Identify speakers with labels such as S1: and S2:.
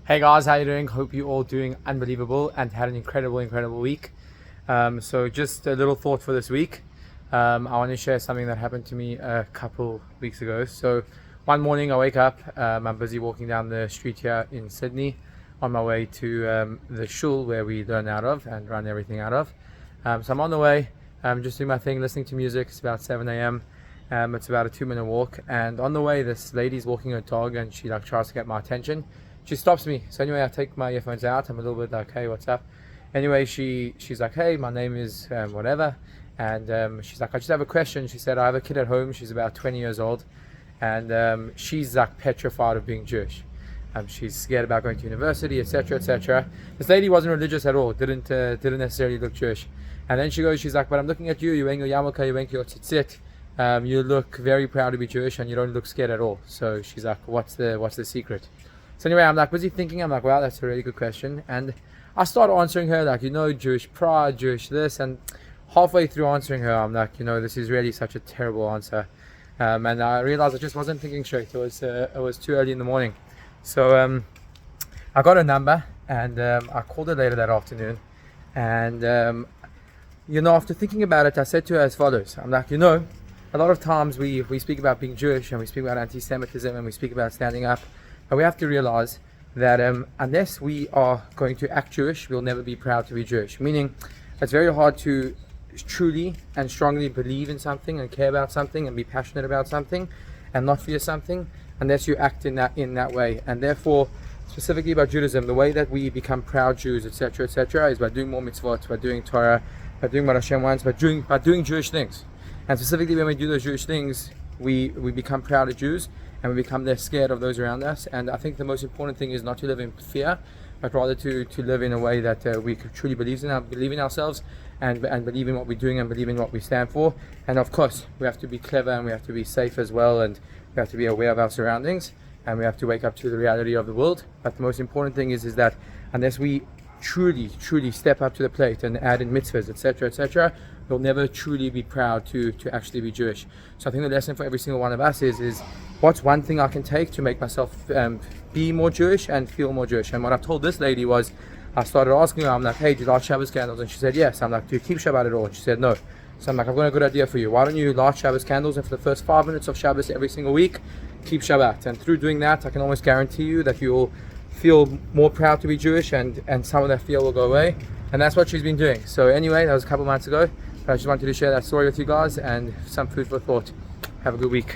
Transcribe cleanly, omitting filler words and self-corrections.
S1: Hey guys, how you doing? Hope you all doing unbelievable and had an incredible week. So just a little thought for this week. I want to share something that happened to me a couple weeks ago. So one morning I wake up, I'm busy walking down the street here in Sydney on my way to the shul where we learn out of and run everything out of. So I'm on the way, just doing my thing, listening to music. It's about 7 a.m. It's about a 2-minute walk, and on the way this lady's walking her dog and she tries to get my attention. She stops me. So anyway, I take my earphones out. I'm a little bit like, hey, what's up? Anyway, she's like, hey, my name is whatever. And she's like, I just have a question. She said, I have a kid at home. She's about 20 years old. And she's like petrified of being Jewish. She's scared about going to university, etc., etc. This lady wasn't religious at all. Didn't necessarily look Jewish. And then she's like, but I'm looking at you. You're wearing your yarmulke, you're wearing your tzitzit. You look very proud to be Jewish and you don't look scared at all. So she's like, what's the secret? So anyway, I'm like busy thinking, I'm like, wow, that's a really good question. And I start answering her like, Jewish pride, Jewish this. And halfway through answering her, I'm like, this is really such a terrible answer. And I realized I just wasn't thinking straight. It was too early in the morning. So I got a number and I called her later that afternoon. And, after thinking about it, I said to her as follows. I'm like, a lot of times we speak about being Jewish and we speak about anti-Semitism and we speak about standing up. But we have to realize that unless we are going to act Jewish, we'll never be proud to be Jewish. Meaning, it's very hard to truly and strongly believe in something and care about something and be passionate about something and not fear something unless you act in that way. And therefore, specifically about Judaism, the way that we become proud Jews, etc., is by doing more mitzvot, by doing Torah, by doing what Hashem wants, by doing Jewish things. And specifically when we do those Jewish things, we become proud of Jews and we become less scared of those around us. And I think the most important thing is not to live in fear, but rather to live in a way that we truly believe in ourselves and believe in what we're doing and believe in what we stand for. And of course, we have to be clever and we have to be safe as well, and we have to be aware of our surroundings and we have to wake up to the reality of the world. But the most important thing is that unless we truly step up to the plate and add in mitzvahs, etc., we'll never truly be proud to actually be Jewish. So I think the lesson for every single one of us is what's one thing I can take to make myself be more Jewish and feel more Jewish. And what I told this lady was, I started asking her, I'm like, hey, do you light Shabbos candles? And she said yes. I'm like, do you keep Shabbat at all? And she said no. So I'm like, I've got a good idea for you. Why don't you light Shabbos candles, and for the first 5 minutes of Shabbos every single week, keep Shabbat. And through doing that, I can almost guarantee you that you'll feel more proud to be Jewish and some of that fear will go away. And that's what she's been doing. So anyway, that was a couple months ago. I just wanted to share that story with you guys and some food for thought. Have a good week.